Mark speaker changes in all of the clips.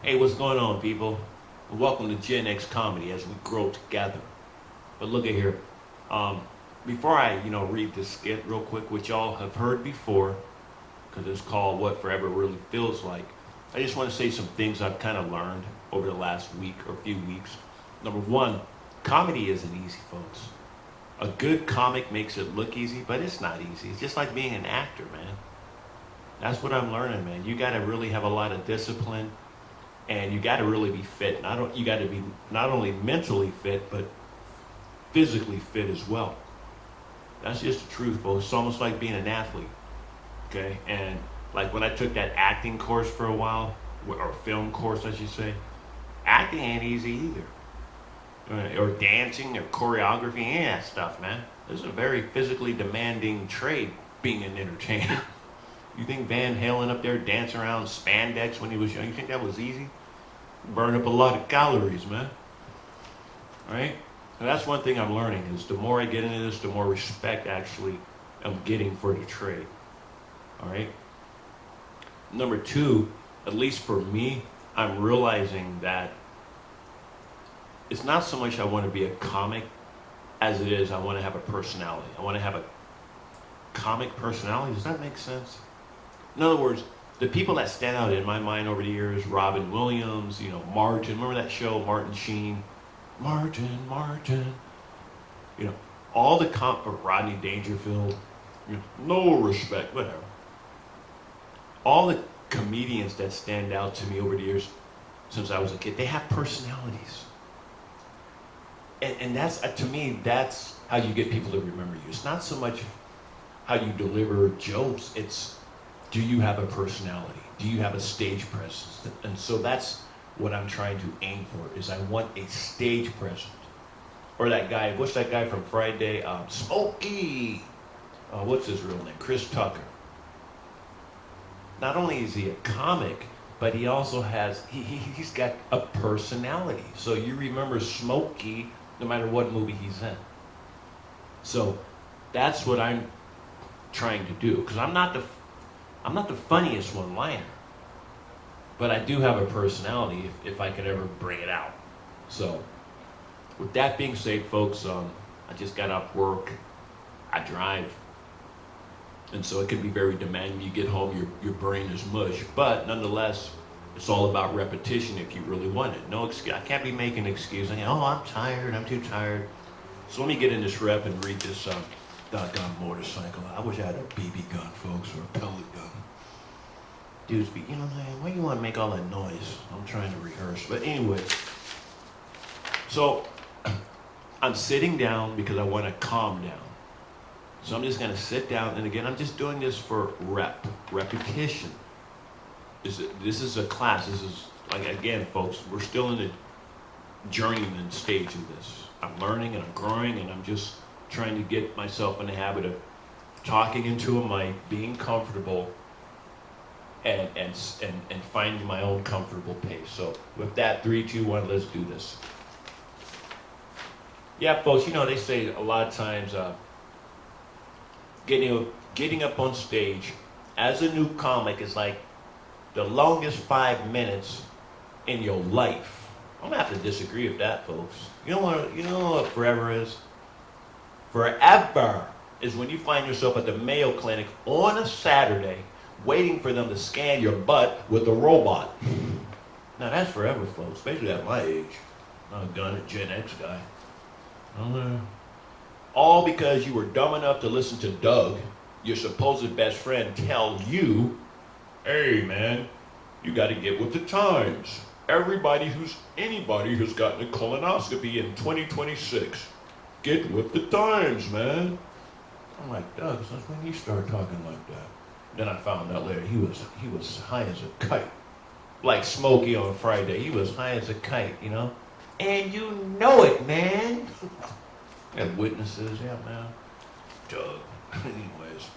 Speaker 1: Hey, what's going on, people? Welcome to Gen X Comedy as we grow together. But look at here. Um, Before I, read this skit real quick, which y'all have heard before, because it's called "What Forever Really Feels Like," I just want to say some things I've kind of learned over the last week or few weeks. Number one, comedy isn't easy, folks. A good comic makes it look easy, but it's not easy. It's just like being an actor, man. That's what I'm learning, man. You got to really have a lot of discipline and you got to really be fit. You got to be not only mentally fit, but physically fit as well. That's just the truth, folks. It's almost like being an athlete, okay? And like when I took that acting course for a while, or film course, I should say, acting ain't easy either. Or dancing, or choreography, any of that stuff, man. This is a very physically demanding trade, being an entertainer. You think Van Halen up there dancing around spandex when he was young, you think that was easy? Burn up a lot of calories, man. Right? And that's one thing I'm learning is the more I get into this, the more respect actually I'm getting for the trade. All right? Number two, at least for me, I'm realizing that it's not so much I want to be a comic as it is I want to have a personality. I want to have a comic personality. Does that make sense? In other words, the people that stand out in my mind over the years, Robin Williams, Martin, remember that show, Martin Sheen? Martin. All the or Rodney Dangerfield, no respect, whatever. All the comedians that stand out to me over the years since I was a kid, they have personalities. And that's, to me, that's how you get people to remember you. It's not so much how you deliver jokes, it's do you have a personality? Do you have a stage presence? And so that's what I'm trying to aim for, is I want a stage presence. Or that guy, what's that guy from Friday? Smokey! What's his real name? Chris Tucker. Not only is he a comic, but he also has, he's got a personality. So you remember Smokey no matter what movie he's in. So that's what I'm trying to do, because I'm not the funniest one-liner, but I do have a personality if I could ever bring it out. So, with that being said, folks, I just got off work. I drive, and so it can be very demanding. You get home, your brain is mush, but nonetheless, it's all about repetition if you really want it. No excuse. I can't be making excuses. Oh, I'm tired. I'm too tired. So let me get in this rep and read this doggone motorcycle. I wish I had a BB gun, folks, or a pellet gun. Dudes be, why you want to make all that noise? I'm trying to rehearse. But anyway, so I'm sitting down because I want to calm down. So I'm just going to sit down, and again, I'm just doing this for repetition. This is a class. This is, like, again, folks, we're still in the journeyman stage of this. I'm learning and I'm growing, and I'm just trying to get myself in the habit of talking into a mic, being comfortable, and finding my own comfortable pace. So with that, 3, 2, 1, let's do this. Yeah, folks, they say a lot of times getting up on stage as a new comic is like the longest 5 minutes in your life. I'm gonna have to disagree with that, folks. You know what forever is? Forever is when you find yourself at the Mayo Clinic on a Saturday waiting for them to scan your butt with a robot. Now that's forever, folks, especially at my age. I'm a Gen X guy. All because you were dumb enough to listen to Doug, your supposed best friend, tell you, hey man, you gotta get with the times. Anybody who's gotten a colonoscopy in 2026, get with the times, man. I'm like, Doug, since when you start talking like that? Then I found out later he was high as a kite. Like Smokey on Friday, he was high as a kite, And you know it, man. We have witnesses, yeah, man. Doug. Anyways.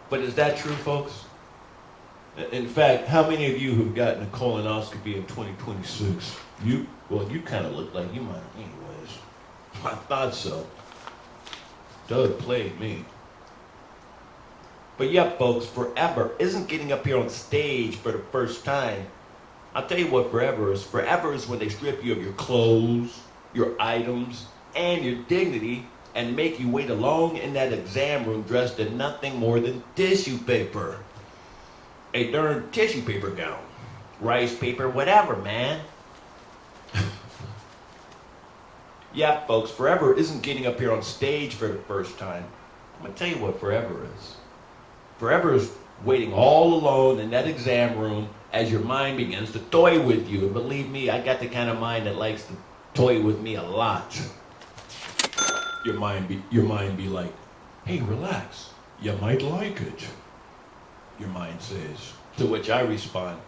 Speaker 1: But is that true, folks? In fact, how many of you have gotten a colonoscopy in 2026? You kind of look like you might have. Anyways, I thought so. Doug played me. But yeah, folks, forever isn't getting up here on stage for the first time I'll tell you what forever is. Forever is when they strip you of your clothes, your items, and your dignity and make you wait alone in that exam room dressed in nothing more than tissue paper. A darn tissue paper gown. Rice paper, whatever, man. Yeah, folks, forever isn't getting up here on stage for the first time. I'm going to tell you what forever is. Forever is waiting all alone in that exam room as your mind begins to toy with you. And believe me, I got the kind of mind that likes to toy with me a lot. Your mind be like, hey, relax. You might like it. Your mind says. To which I respond,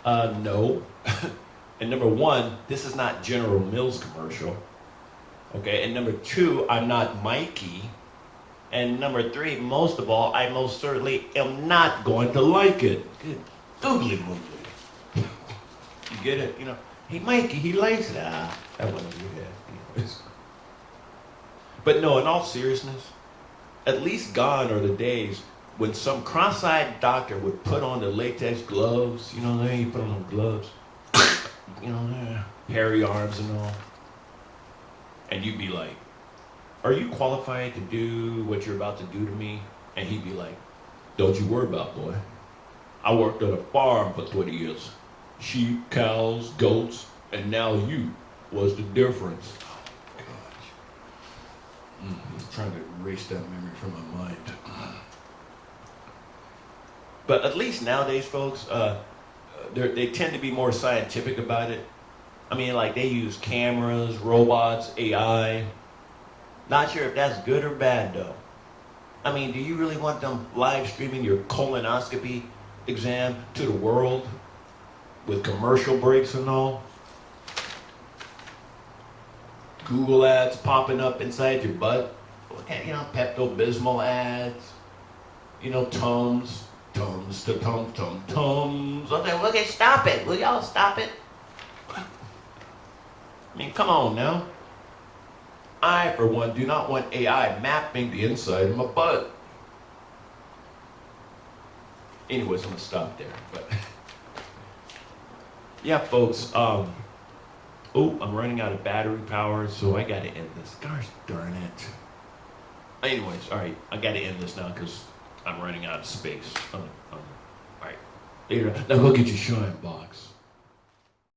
Speaker 1: no. And number one, this is not General Mills commercial. Okay, and number two, I'm not Mikey. And number three, most of all, I most certainly am not going to like it. Good googly moogly. You get it? You know, hey Mikey, he likes it. That wasn't your head. But no, in all seriousness, at least gone are the days when some cross-eyed doctor would put on the latex gloves, you know, he put on the gloves, you know, hairy arms and all. And you'd be like, are you qualified to do what you're about to do to me? And he'd be like, don't you worry about it, boy. I worked on a farm for 20 years. Sheep, cows, goats, and now you. What's the difference? Oh, gosh. I'm trying to erase that memory from my mind. But at least nowadays, folks, they tend to be more scientific about it. I mean, like they use cameras, robots, AI. Not sure if that's good or bad, though. I mean, do you really want them live streaming your colonoscopy exam to the world with commercial breaks and all? Google ads popping up inside your butt. Okay, you know, Pepto-Bismol ads. You know, Tums. Okay, stop it. Will y'all stop it? I mean, come on now. I, for one, do not want AI mapping the inside of my butt. Anyways, I'm going to stop there. But yeah, folks, I'm running out of battery power, so I got to end this. Gosh darn it. Anyways, all right, I got to end this now because I'm running out of space. All right, later. Now go get your shine box.